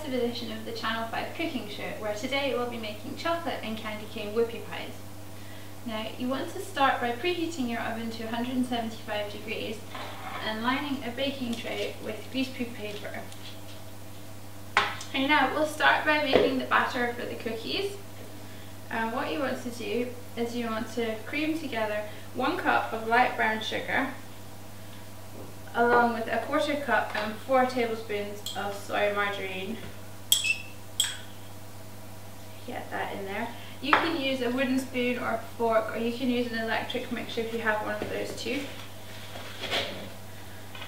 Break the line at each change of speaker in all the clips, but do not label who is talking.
festive edition of the Channel 5 cooking show, where today we'll be making chocolate and candy cane whoopie pies. Now, you want to start by preheating your oven to 175 degrees and lining a baking tray with greaseproof paper. And now we'll start by making the batter for the cookies. And what you want to do is you want to cream together 1 cup of light brown sugar along with a 1/4 cup and 4 tablespoons of soy margarine. Get that in there. You can use a wooden spoon or a fork, or you can use an electric mixer if you have one of those too.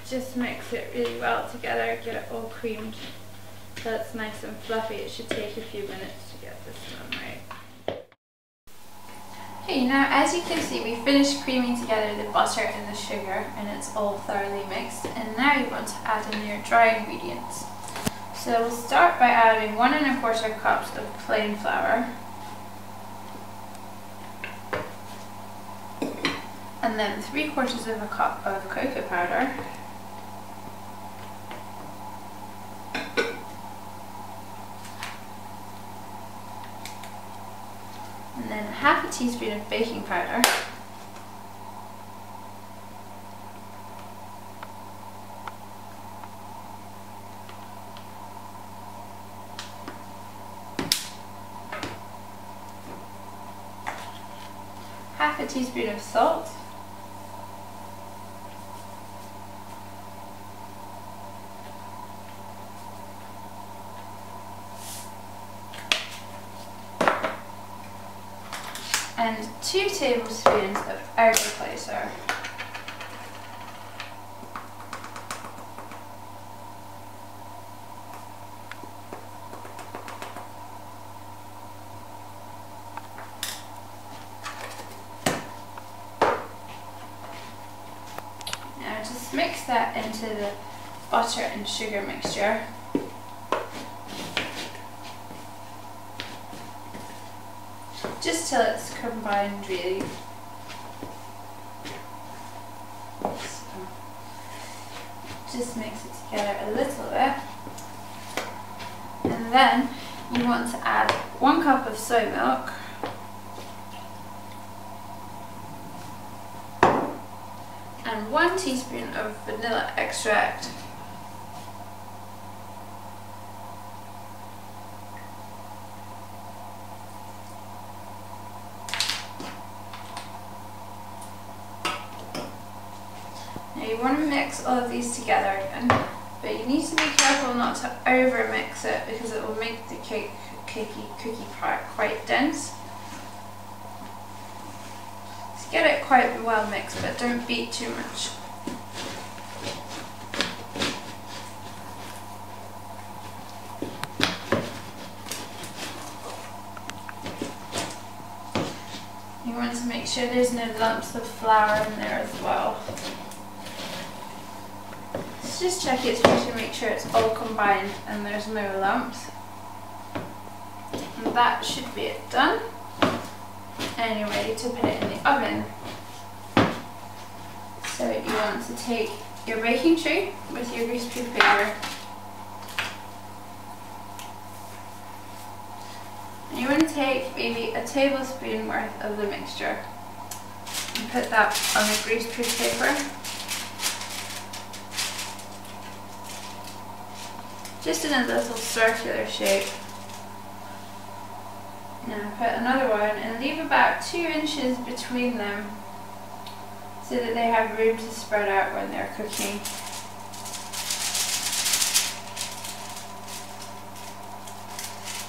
Just mix it really well together, get it all creamed so it's nice and fluffy. It should take a few minutes to get this one right. Okay, now as you can see, we finished creaming together the butter and the sugar and it's all thoroughly mixed, and now you want to add in your dry ingredients. So we'll start by adding 1 1/4 cups of plain flour, and then 3/4 cup of cocoa powder, and then 1/2 teaspoon of baking powder, half a teaspoon of salt, and 2 tablespoons of Ergoplacer. Now just mix that into the butter and sugar mixture. Just till it's combined really. So, just mix it together a little bit. And then you want to add 1 cup of soy milk, and 1 teaspoon of vanilla extract. Now you want to mix all of these together again, but you need to be careful not to over mix it because it will make the cookie part quite dense. So get it quite well mixed, but don't beat too much. You want to make sure there's no lumps of flour in there as well. Just check it through to make sure it's all combined and there's no lumps. And that should be it done. And you're ready to put it in the oven. So you want to take your baking tray with your greaseproof paper. And you want to take maybe a tablespoon worth of the mixture and put that on the greaseproof paper. Just in a little circular shape. Now put another one and leave about 2 inches between them so that they have room to spread out when they're cooking.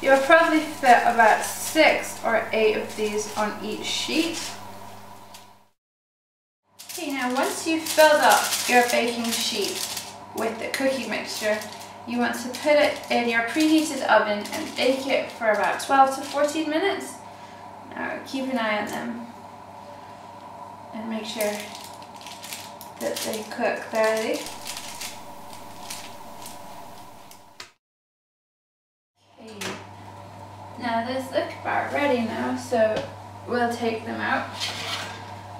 You'll probably fit about 6 or 8 of these on each sheet. Okay, now once you've filled up your baking sheet with the cookie mixture, you want to put it in your preheated oven and bake it for about 12 to 14 minutes. Now keep an eye on them and make sure that they cook thoroughly. Okay. Now this look about ready now, so we'll take them out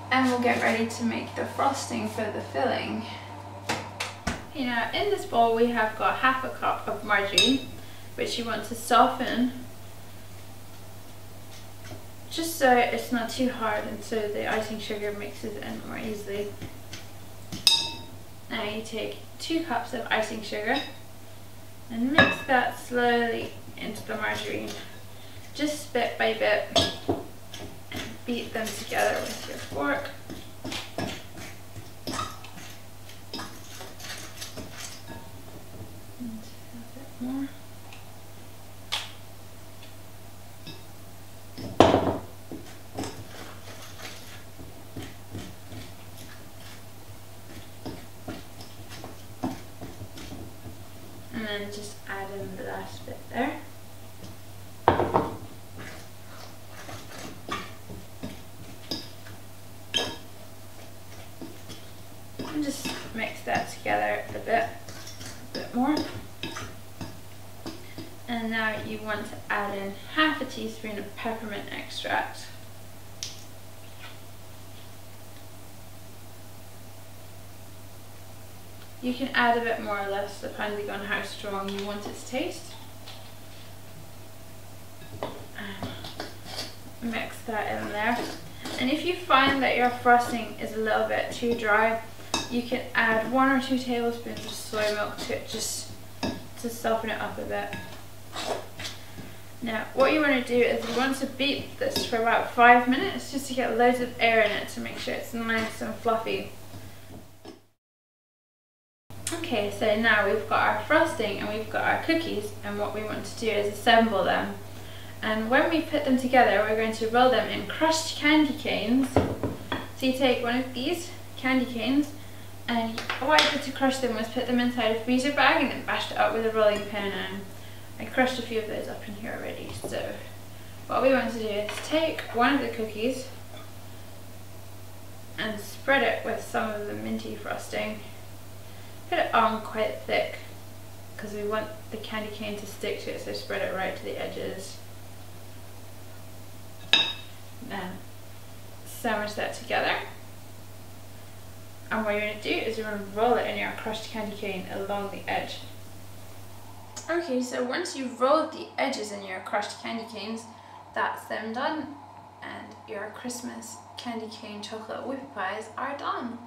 and we'll get ready to make the frosting for the filling. You know, in this bowl we have got 1/2 cup of margarine, which you want to soften just so it's not too hard and so the icing sugar mixes in more easily. Now you take 2 cups of icing sugar and mix that slowly into the margarine, just bit by bit, and beat them together with your fork. And a bit more. And then just add in the last bit there. And just mix that together a bit more. And now you want to add in half a teaspoon of peppermint extract. You can add a bit more or less depending on how strong you want it to taste. And mix that in there. And if you find that your frosting is a little bit too dry, you can add 1 or 2 tablespoons of soy milk to it just to soften it up a bit. Now what you want to do is you want to beat this for about 5 minutes just to get loads of air in it to make sure it's nice and fluffy. Okay, so now we've got our frosting and we've got our cookies, and what we want to do is assemble them. And when we put them together, we're going to roll them in crushed candy canes. So you take one of these candy canes, and what I did to crush them was put them inside a freezer bag and then bashed it up with a rolling pin, and I crushed a few of those up in here already. So what we want to do is take one of the cookies and spread it with some of the minty frosting. Put it on quite thick because we want the candy cane to stick to it, so spread it right to the edges. Then sandwich that together. And what you're going to do is you're going to roll it in your crushed candy cane along the edge. Okay, so once you've rolled the edges in your crushed candy canes, that's them done. And your Christmas candy cane chocolate whipped pies are done.